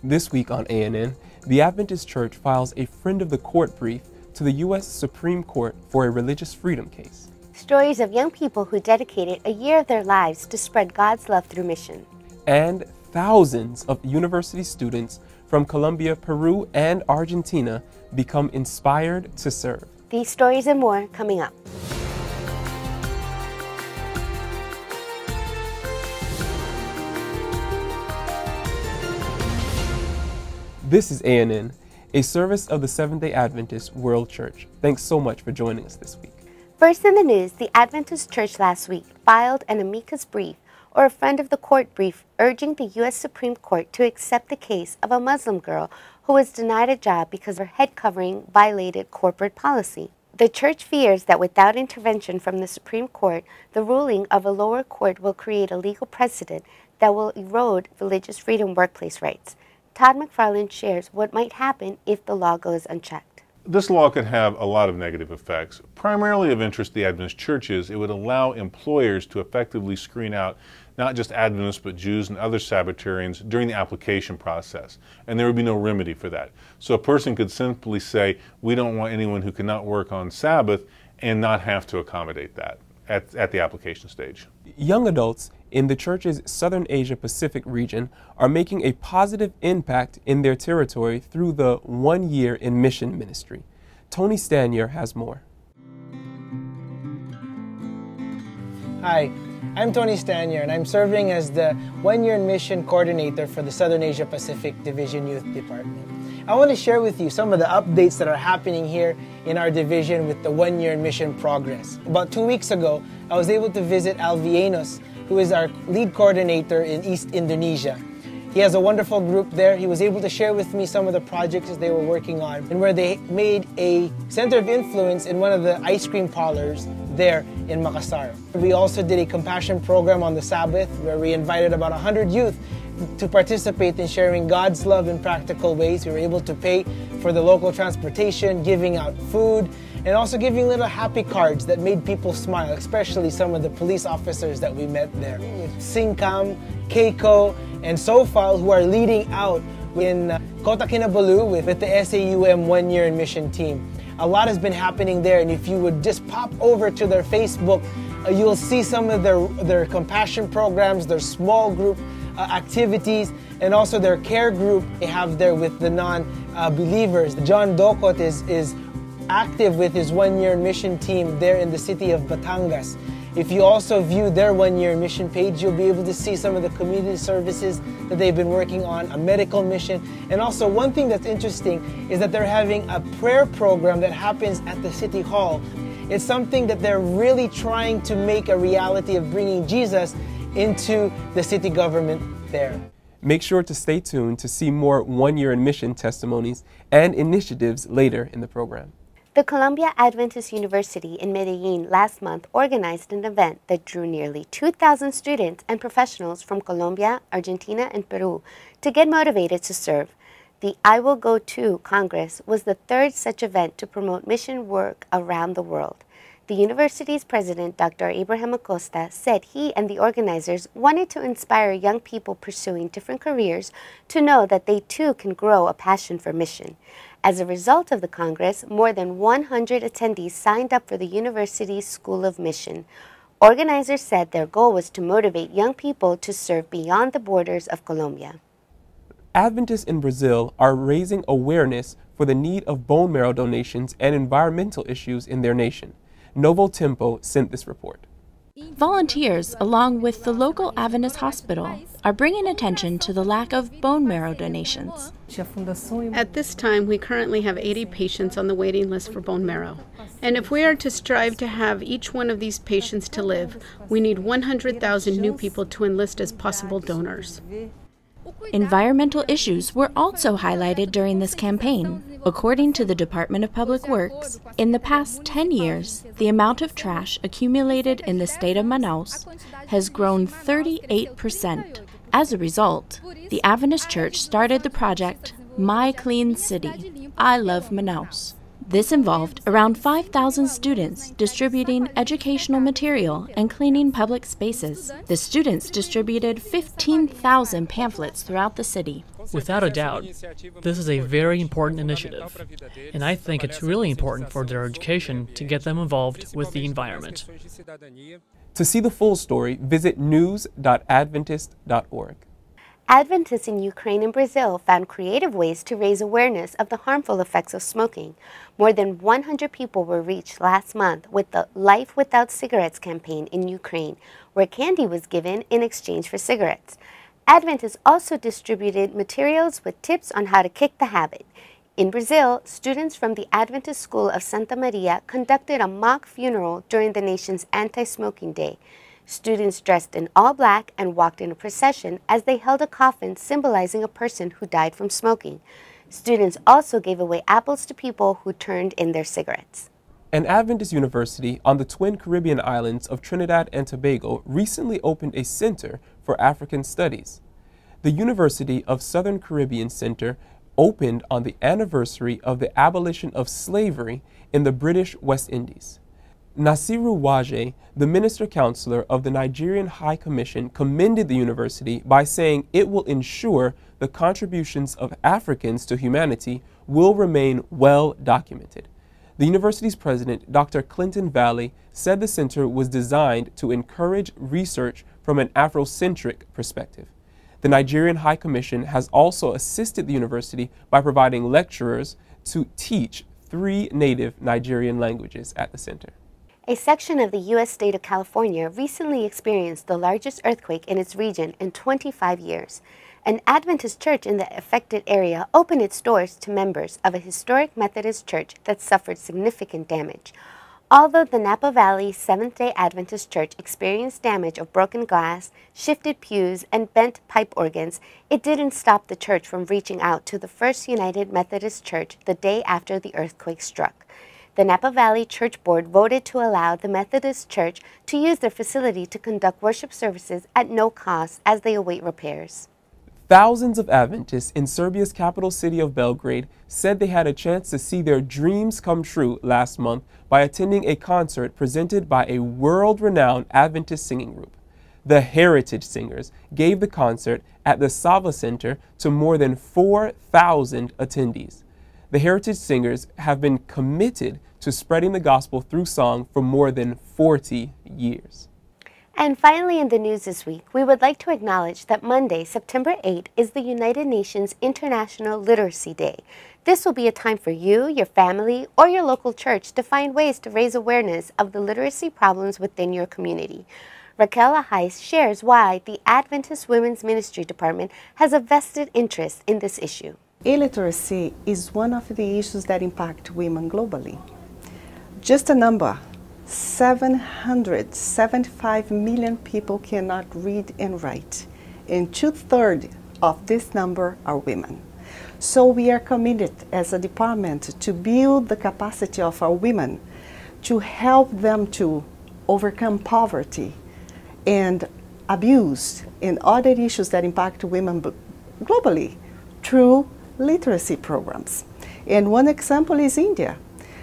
This week on ANN, the Adventist Church files a Friend of the Court brief to the U.S. Supreme Court for a religious freedom case. Stories of young people who dedicated a year of their lives to spread God's love through mission. And thousands of university students from Colombia, Peru, and Argentina become inspired to serve. These stories and more coming up. This is ANN, a service of the Seventh-day Adventist World Church. Thanks so much for joining us this week. First in the news, the Adventist Church last week filed an amicus brief, or a friend of the court brief, urging the U.S. Supreme Court to accept the case of a Muslim girl who was denied a job because her head covering violated corporate policy. The church fears that without intervention from the Supreme Court, the ruling of a lower court will create a legal precedent that will erode religious freedom workplace rights. Todd McFarland shares what might happen if the law goes unchecked. This law could have a lot of negative effects. Primarily of interest to the Adventist churches, it would allow employers to effectively screen out not just Adventists but Jews and other Sabbatarians during the application process, and there would be no remedy for that. So a person could simply say, we don't want anyone who cannot work on Sabbath, and not have to accommodate that at the application stage. Young adults in the church's Southern Asia Pacific region are making a positive impact in their territory through the 1 year in mission ministry. Tony Stanier has more. Hi, I'm Tony Stanier, and I'm serving as the 1 year in mission coordinator for the Southern Asia Pacific Division Youth Department. I want to share with you some of the updates that are happening here in our division with the 1 year in mission progress. About 2 weeks ago, I was able to visit Alvianos, who is our lead coordinator in East Indonesia. He has a wonderful group there. He was able to share with me some of the projects they were working on and where they made a center of influence in one of the ice cream parlors there in Makassar. We also did a compassion program on the Sabbath where we invited about 100 youth to participate in sharing God's love in practical ways. We were able to pay for the local transportation, giving out food, and also giving little happy cards that made people smile, especially some of the police officers that we met there. Singcam, Keiko, and Sofal, who are leading out in Kota Kinabalu with the SAUM 1 year in mission team. A lot has been happening there, and if you would just pop over to their Facebook, you'll see some of their compassion programs, their small group activities, and also their care group they have there with the non-believers. John Dokot is active with his 1 year mission team there in the city of Batangas. If you also view their 1 year mission page, you'll be able to see some of the community services that they've been working on, a medical mission. And also one thing that's interesting is that they're having a prayer program that happens at the City Hall. It's something that they're really trying to make a reality of bringing Jesus into the city government there. Make sure to stay tuned to see more 1 year in mission testimonies and initiatives later in the program. The Columbia Adventist University in Medellin last month organized an event that drew nearly 2,000 students and professionals from Colombia, Argentina, and Peru to get motivated to serve. The I Will Go To Congress was the third such event to promote mission work around the world. The university's president, Dr. Abraham Acosta, said he and the organizers wanted to inspire young people pursuing different careers to know that they too can grow a passion for mission. As a result of the Congress, more than 100 attendees signed up for the university's School of Mission. Organizers said their goal was to motivate young people to serve beyond the borders of Colombia. Adventists in Brazil are raising awareness for the need of bone marrow donations and environmental issues in their nation. Novo Tempo sent this report. Volunteers, along with the local Adventist hospital, are bringing attention to the lack of bone marrow donations. At this time, we currently have 80 patients on the waiting list for bone marrow. And if we are to strive to have each one of these patients to live, we need 100,000 new people to enlist as possible donors. Environmental issues were also highlighted during this campaign. According to the Department of Public Works, in the past 10 years, the amount of trash accumulated in the state of Manaus has grown 38%. As a result, the Adventist Church started the project My Clean City, I Love Manaus. This involved around 5,000 students distributing educational material and cleaning public spaces. The students distributed 15,000 pamphlets throughout the city. Without a doubt, this is a very important initiative, and I think it's really important for their education to get them involved with the environment. To see the full story, visit news.adventist.org. Adventists in Ukraine and Brazil found creative ways to raise awareness of the harmful effects of smoking. More than 100 people were reached last month with the Life Without Cigarettes campaign in Ukraine, where candy was given in exchange for cigarettes. Adventists also distributed materials with tips on how to kick the habit. In Brazil, students from the Adventist School of Santa Maria conducted a mock funeral during the nation's anti-smoking day. Students dressed in all black and walked in a procession as they held a coffin symbolizing a person who died from smoking. Students also gave away apples to people who turned in their cigarettes. An Adventist university on the twin Caribbean islands of Trinidad and Tobago recently opened a center for African studies. The University of Southern Caribbean Center opened on the anniversary of the abolition of slavery in the British West Indies. Nasiru Waje, the minister counselor of the Nigerian High Commission, commended the university by saying it will ensure the contributions of Africans to humanity will remain well documented. The university's president, Dr. Clinton Valley, said the center was designed to encourage research from an Afrocentric perspective. The Nigerian High Commission has also assisted the university by providing lecturers to teach 3 native Nigerian languages at the center. A section of the U.S. state of California recently experienced the largest earthquake in its region in 25 years. An Adventist church in the affected area opened its doors to members of a historic Methodist church that suffered significant damage. Although the Napa Valley Seventh-day Adventist Church experienced damage of broken glass, shifted pews, and bent pipe organs, it didn't stop the church from reaching out to the First United Methodist Church the day after the earthquake struck. The Napa Valley Church Board voted to allow the Methodist Church to use their facility to conduct worship services at no cost as they await repairs. Thousands of Adventists in Serbia's capital city of Belgrade said they had a chance to see their dreams come true last month by attending a concert presented by a world-renowned Adventist singing group. The Heritage Singers gave the concert at the Sava Center to more than 4,000 attendees. The Heritage Singers have been committed to spreading the gospel through song for more than 40 years. And finally in the news this week, we would like to acknowledge that Monday, September 8, is the United Nations International Literacy Day. This will be a time for you, your family, or your local church to find ways to raise awareness of the literacy problems within your community. Raquel Ahais shares why the Adventist Women's Ministry Department has a vested interest in this issue. Illiteracy is one of the issues that impact women globally. Just a number, 775 million people cannot read and write, and 2/3 of this number are women. So we are committed as a department to build the capacity of our women to help them to overcome poverty and abuse and other issues that impact women globally through literacy programs. And one example is India,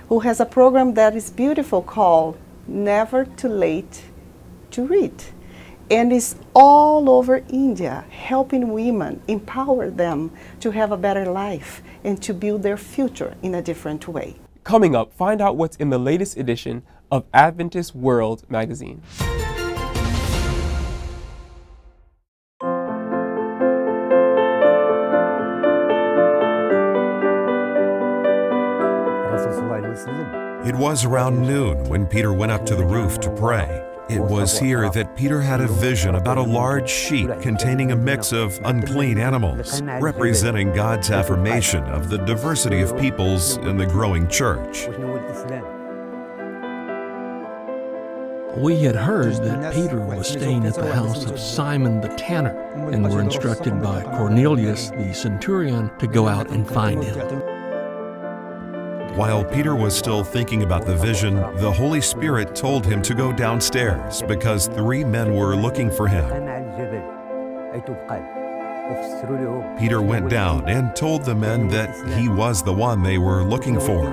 who has a program that is beautiful called Never Too Late to Read. And is all over India, helping women, empower them to have a better life and to build their future in a different way. Coming up, find out what's in the latest edition of Adventist World magazine. It was around noon when Peter went up to the roof to pray. It was here that Peter had a vision about a large sheet containing a mix of unclean animals, representing God's affirmation of the diversity of peoples in the growing church. We had heard that Peter was staying at the house of Simon the tanner and were instructed by Cornelius the centurion to go out and find him. While Peter was still thinking about the vision, the Holy Spirit told him to go downstairs because 3 men were looking for him. Peter went down and told the men that he was the one they were looking for.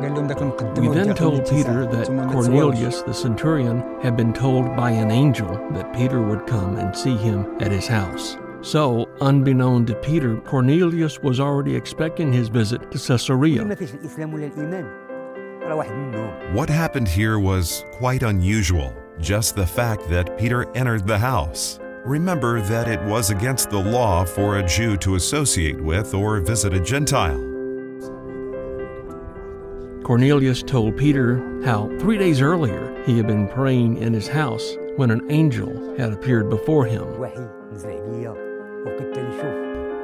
We then told Peter that Cornelius the centurion had been told by an angel that Peter would come and see him at his house. So, unbeknown to Peter, Cornelius was already expecting his visit to Caesarea. What happened here was quite unusual, just the fact that Peter entered the house. Remember that it was against the law for a Jew to associate with or visit a Gentile. Cornelius told Peter how 3 days earlier he had been praying in his house when an angel had appeared before him.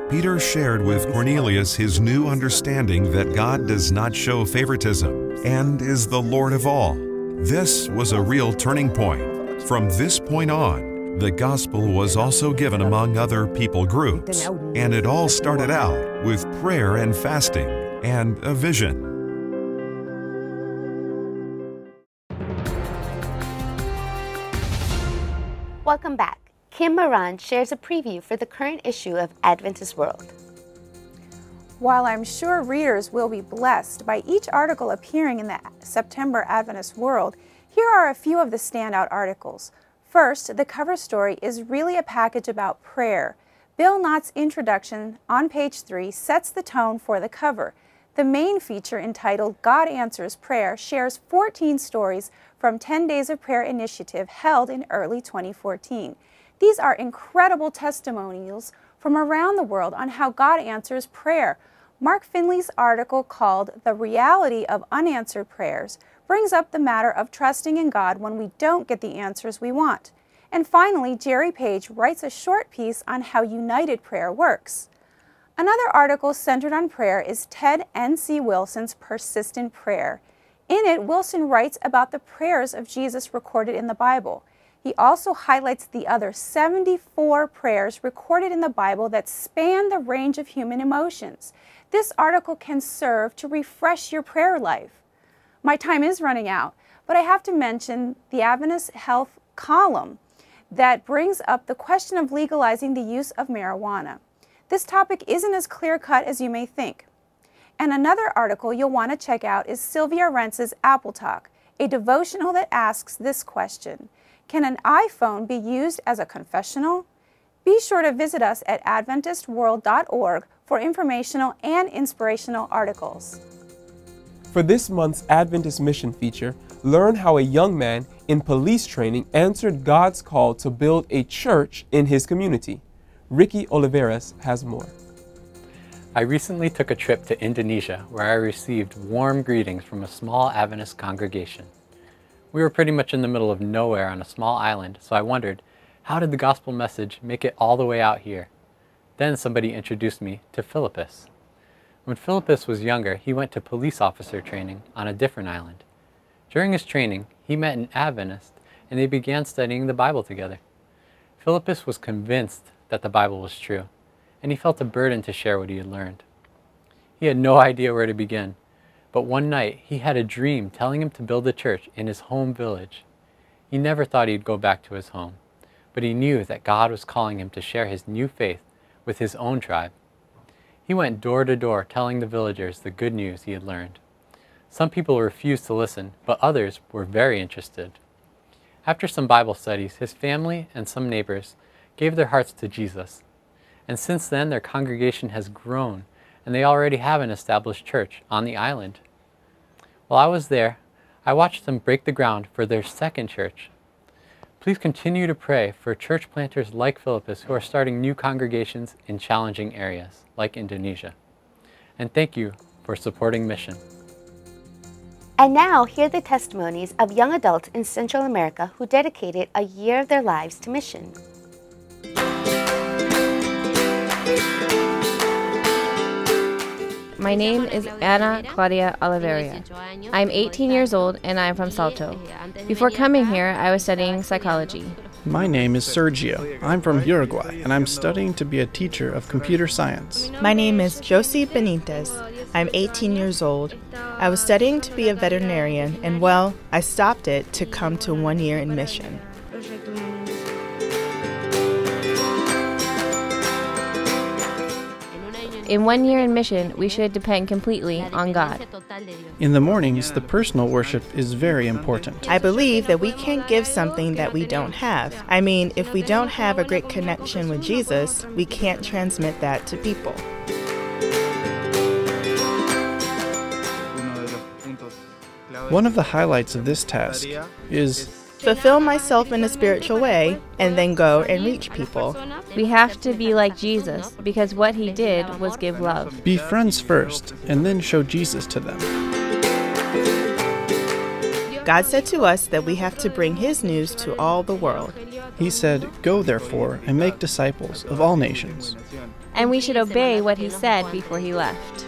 Peter shared with Cornelius his new understanding that God does not show favoritism and is the Lord of all. This was a real turning point. From this point on, the gospel was also given among other people groups, and it all started out with prayer and fasting and a vision. Welcome back. Kim Moran shares a preview for the current issue of Adventist World. While I'm sure readers will be blessed by each article appearing in the September Adventist World, here are a few of the standout articles. First, the cover story is really a package about prayer. Bill Knott's introduction on page 3 sets the tone for the cover. The main feature, entitled God Answers Prayer, shares 14 stories from 10 Days of Prayer initiative held in early 2014. These are incredible testimonials from around the world on how God answers prayer. Mark Finley's article called The Reality of Unanswered Prayers brings up the matter of trusting in God when we don't get the answers we want. And finally, Jerry Page writes a short piece on how united prayer works. Another article centered on prayer is Ted N.C. Wilson's Persistent Prayer. In it, Wilson writes about the prayers of Jesus recorded in the Bible. He also highlights the other 74 prayers recorded in the Bible that span the range of human emotions. This article can serve to refresh your prayer life. My time is running out, but I have to mention the Adventist Health column that brings up the question of legalizing the use of marijuana. This topic isn't as clear-cut as you may think. And another article you'll want to check out is Sylvia Rentz's Apple Talk, a devotional that asks this question: can an iPhone be used as a confessional? Be sure to visit us at AdventistWorld.org for informational and inspirational articles. For this month's Adventist Mission feature, learn how a young man in police training answered God's call to build a church in his community. Ricky Oliveras has more. I recently took a trip to Indonesia where I received warm greetings from a small Adventist congregation. We were pretty much in the middle of nowhere on a small island, so I wondered, how did the gospel message make it all the way out here? Then somebody introduced me to Philippus. When Philippus was younger, he went to police officer training on a different island. During his training, he met an Adventist and they began studying the Bible together. Philippus was convinced that the Bible was true, and he felt a burden to share what he had learned. He had no idea where to begin, but one night he had a dream telling him to build a church in his home village. He never thought he'd go back to his home, but he knew that God was calling him to share his new faith with his own tribe. He went door to door telling the villagers the good news he had learned. Some people refused to listen, but others were very interested. After some Bible studies, his family and some neighbors gave their hearts to Jesus. And since then, their congregation has grown, and they already have an established church on the island. While I was there, I watched them break the ground for their second church. Please continue to pray for church planters like Philippus who are starting new congregations in challenging areas, like Indonesia. And thank you for supporting Mission. And now, hear the testimonies of young adults in Central America who dedicated a year of their lives to mission. My name is Ana Claudia Oliveira. I'm 18 years old and I'm from Salto. Before coming here, I was studying psychology. My name is Sergio. I'm from Uruguay and I'm studying to be a teacher of computer science. My name is Josie Benitez. I'm 18 years old. I was studying to be a veterinarian and, well, I stopped it to come to 1 year in mission. In 1 year in mission, we should depend completely on God. In the mornings, the personal worship is very important. I believe that we can't give something that we don't have. I mean, if we don't have a great connection with Jesus, we can't transmit that to people. One of the highlights of this task is fulfill myself in a spiritual way and then go and reach people. We have to be like Jesus because what he did was give love. Be friends first and then show Jesus to them. God said to us that we have to bring his news to all the world. He said, "Go therefore and make disciples of all nations." And we should obey what he said before he left.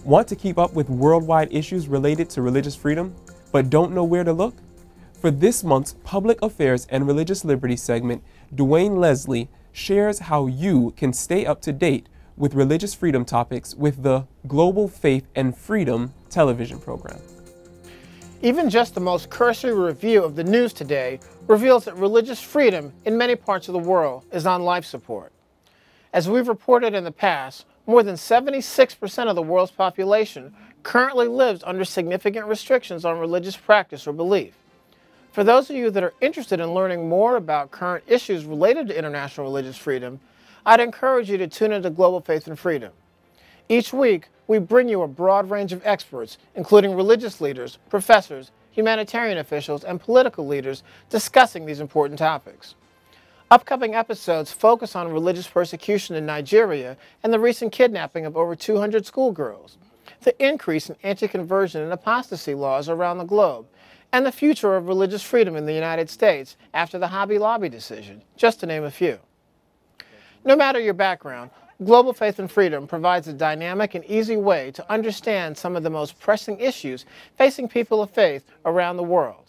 Want to keep up with worldwide issues related to religious freedom, but don't know where to look? For this month's Public Affairs and Religious Liberty segment, Dwayne Leslie shares how you can stay up to date with religious freedom topics with the Global Faith and Freedom television program. Even just the most cursory review of the news today reveals that religious freedom in many parts of the world is on life support. As we've reported in the past, more than 76% of the world's population currently lives under significant restrictions on religious practice or belief. For those of you that are interested in learning more about current issues related to international religious freedom, I'd encourage you to tune into Global Faith and Freedom. Each week, we bring you a broad range of experts, including religious leaders, professors, humanitarian officials, and political leaders discussing these important topics. Upcoming episodes focus on religious persecution in Nigeria and the recent kidnapping of over 200 schoolgirls, the increase in anti-conversion and apostasy laws around the globe, and the future of religious freedom in the United States after the Hobby Lobby decision, just to name a few. No matter your background, Global Faith and Freedom provides a dynamic and easy way to understand some of the most pressing issues facing people of faith around the world.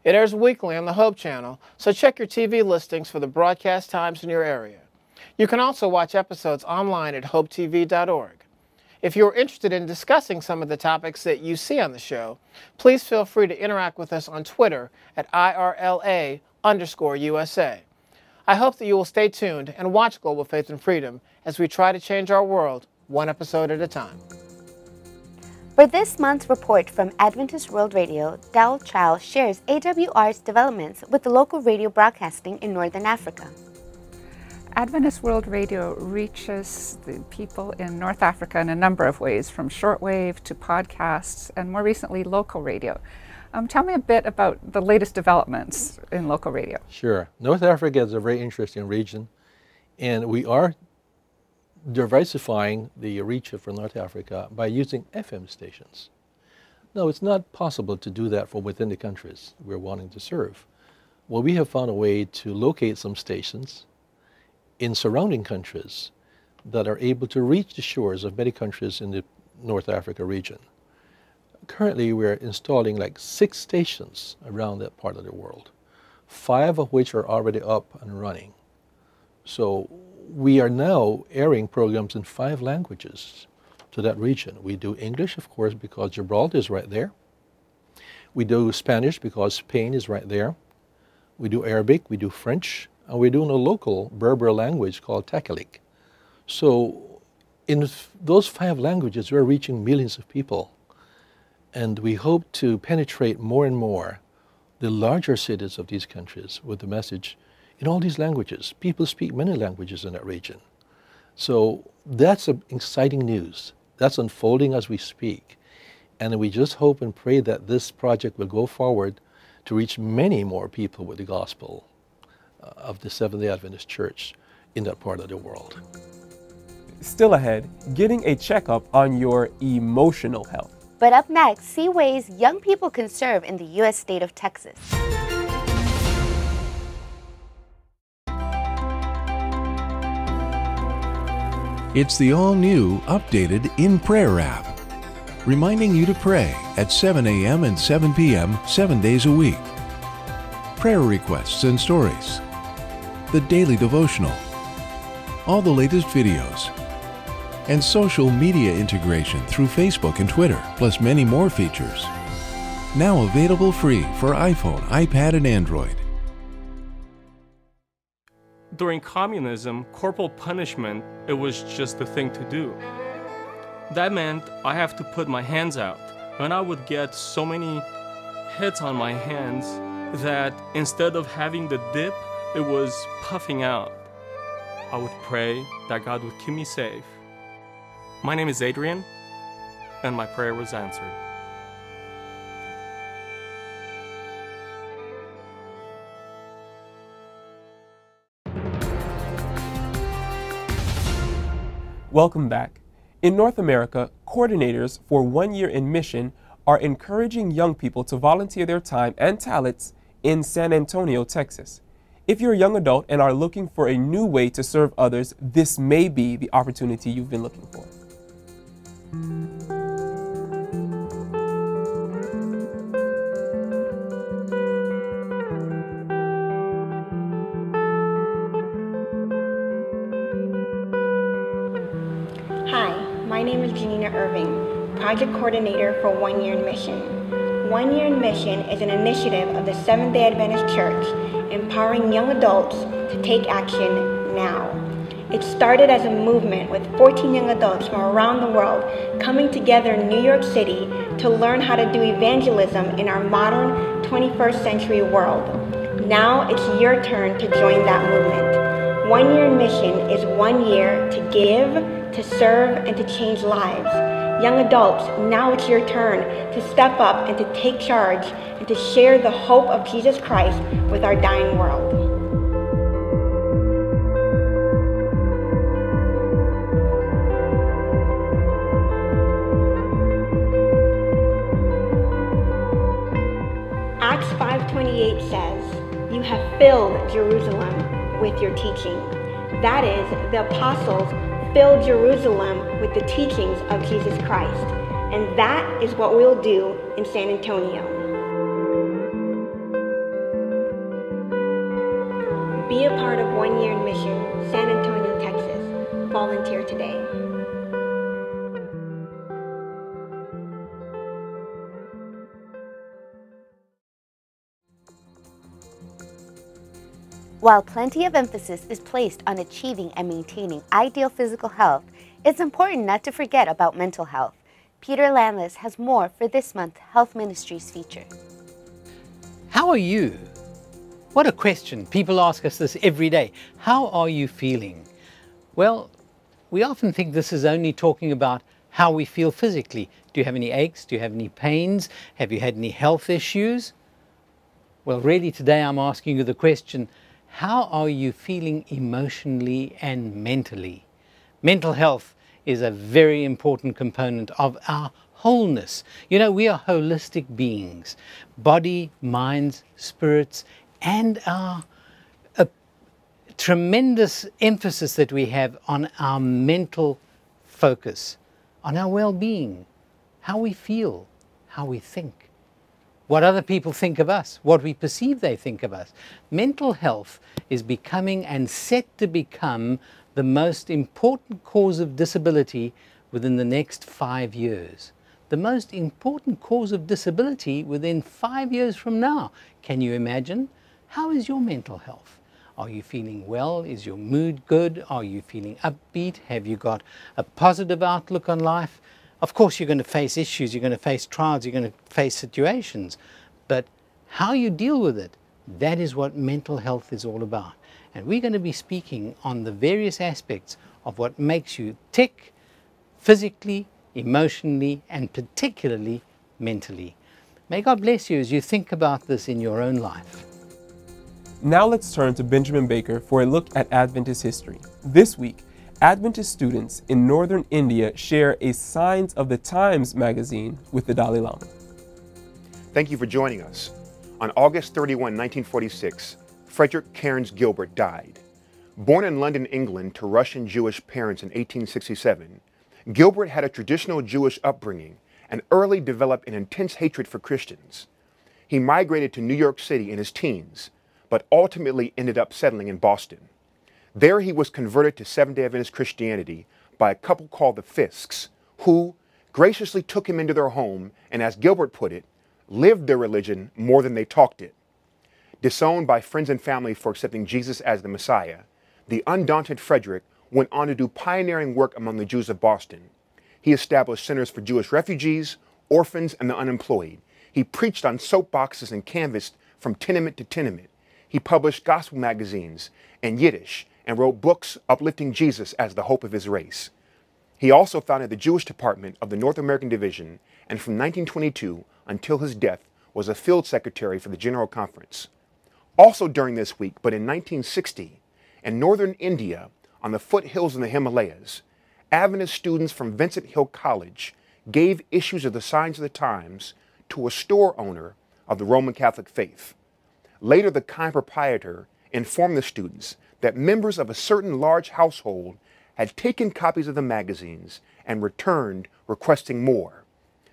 It airs weekly on the Hope Channel, so check your TV listings for the broadcast times in your area. You can also watch episodes online at hopetv.org. If you're interested in discussing some of the topics that you see on the show, please feel free to interact with us on Twitter at IRLA_USA. I hope that you will stay tuned and watch Global Faith and Freedom as we try to change our world one episode at a time. For this month's report from Adventist World Radio, Dal Chow shares AWR's developments with the local radio broadcasting in Northern Africa. Adventist World Radio reaches the people in North Africa in a number of ways, from shortwave to podcasts and more recently local radio. Tell me a bit about the latest developments in local radio. Sure. North Africa is a very interesting region, and we are diversifying the reach for North Africa by using FM stations. Now, it's not possible to do that from within the countries we're wanting to serve. Well, we have found a way to locate some stations in surrounding countries that are able to reach the shores of many countries in the North Africa region. Currently, we're installing like 6 stations around that part of the world, 5 of which are already up and running. So we are now airing programs in 5 languages to that region. We do English, of course, because Gibraltar is right there. We do Spanish because Spain is right there. We do Arabic, we do French, and we're doing a local Berber language called Takalik. So in those 5 languages, we're reaching millions of people. And we hope to penetrate more and more the larger cities of these countries with the message in all these languages. People speak many languages in that region. So that's exciting news. That's unfolding as we speak. And we just hope and pray that this project will go forward to reach many more people with the gospel of the Seventh-day Adventist Church in that part of the world. Still ahead, getting a checkup on your emotional health. But up next, see ways young people can serve in the U.S. state of Texas. It's the all-new, updated In Prayer app, reminding you to pray at 7 a.m. and 7 p.m. 7 days a week. Prayer requests and stories, the daily devotional, all the latest videos, and social media integration through Facebook and Twitter, plus many more features. Now available free for iPhone, iPad, and Android. during communism, corporal punishment, it was just the thing to do. That meant I have to put my hands out. And I would get so many hits on my hands that instead of having the dip, it was puffing out. I would pray that God would keep me safe. My name is Adrian, and my prayer was answered. Welcome back. In North America, coordinators for 1 year in mission are encouraging young people to volunteer their time and talents in San Antonio, Texas. If you're a young adult and are looking for a new way to serve others, this may be the opportunity you've been looking for. Hi, my name is Janina Irving, Project Coordinator for 1 Year in Mission. 1 Year in Mission is an initiative of the Seventh-day Adventist Church, empowering young adults to take action now. It started as a movement with 14 young adults from around the world coming together in New York City to learn how to do evangelism in our modern 21st century world. Now it's your turn to join that movement. 1 Year in Mission is 1 year to give, to serve, and to change lives. Young adults, now it's your turn to step up and to take charge and to share the hope of Jesus Christ with our dying world. Acts 5:28 says, "You have filled Jerusalem with your teaching." That is, the apostles filled Jerusalem with the teachings of Jesus Christ. And that is what we'll do in San Antonio. Be a part of 1 Year in Mission, San Antonio, Texas. Volunteer today. While plenty of emphasis is placed on achieving and maintaining ideal physical health, it's important not to forget about mental health. Peter Landless has more for this month's Health Ministries feature. How are you? What a question. People ask us this every day. How are you feeling? Well, we often think this is only talking about how we feel physically. Do you have any aches? Do you have any pains? Have you had any health issues? Well, really today I'm asking you the question, how are you feeling emotionally and mentally? Mental health is a very important component of our wholeness. You know, we are holistic beings, body, minds, spirits, and a tremendous emphasis that we have on our mental focus, on our well-being, how we feel, how we think, what other people think of us, what we perceive they think of us. Mental health is becoming and set to become the most important cause of disability within the next 5 years. The most important cause of disability within 5 years from now. Can you imagine? How is your mental health? Are you feeling well? Is your mood good? Are you feeling upbeat? Have you got a positive outlook on life? Of course, you're going to face issues, you're going to face trials, you're going to face situations. But how you deal with it, that is what mental health is all about. And we're going to be speaking on the various aspects of what makes you tick physically, emotionally, and particularly mentally. May God bless you as you think about this in your own life. Now let's turn to Benjamin Baker for a look at Adventist history. This week, Adventist students in northern India share a Signs of the Times magazine with the Dalai Lama. Thank you for joining us. On August 31, 1946, Frederick Cairns Gilbert died. Born in London, England to Russian Jewish parents in 1867, Gilbert had a traditional Jewish upbringing and early developed an intense hatred for Christians. He migrated to New York City in his teens, but ultimately ended up settling in Boston. There he was converted to Seventh-day Adventist Christianity by a couple called the Fisks, who graciously took him into their home and, as Gilbert put it, lived their religion more than they talked it. Disowned by friends and family for accepting Jesus as the Messiah, the undaunted Frederick went on to do pioneering work among the Jews of Boston. He established centers for Jewish refugees, orphans, and the unemployed. He preached on soapboxes and canvassed from tenement to tenement. He published gospel magazines in Yiddish and wrote books uplifting Jesus as the hope of his race. He also founded the Jewish department of the North American Division, and from 1922 until his death was a field secretary for the General Conference. Also during this week, but in 1960, in northern India, on the foothills in the Himalayas, Adventist students from Vincent Hill College gave issues of the Signs of the Times to a store owner of the Roman Catholic faith. Later, the kind proprietor informed the students that members of a certain large household had taken copies of the magazines and returned requesting more.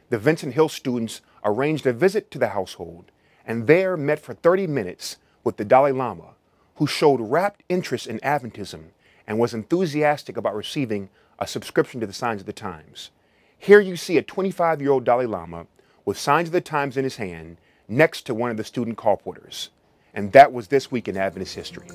The Vincent Hill students arranged a visit to the household and there met for 30 minutes with the Dalai Lama, who showed rapt interest in Adventism and was enthusiastic about receiving a subscription to the Signs of the Times. Here you see a 25-year-old Dalai Lama with Signs of the Times in his hand next to one of the student colporteurs. And that was This Week in Adventist History.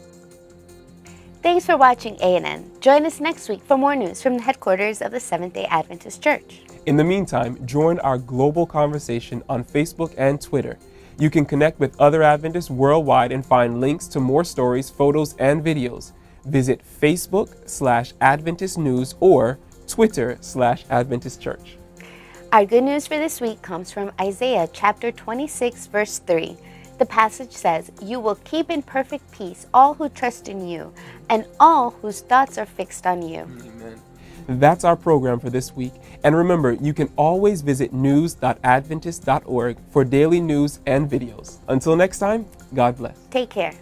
Thanks for watching ANN. Join us next week for more news from the headquarters of the Seventh-day Adventist Church. In the meantime, join our global conversation on Facebook and Twitter. You can connect with other Adventists worldwide and find links to more stories, photos, and videos. Visit Facebook/Adventist News or Twitter/Adventist Church. Our good news for this week comes from Isaiah chapter 26, verse 3. The passage says, "You will keep in perfect peace all who trust in you, and all whose thoughts are fixed on you." Amen. That's our program for this week. And remember, you can always visit news.adventist.org for daily news and videos. Until next time, God bless. Take care.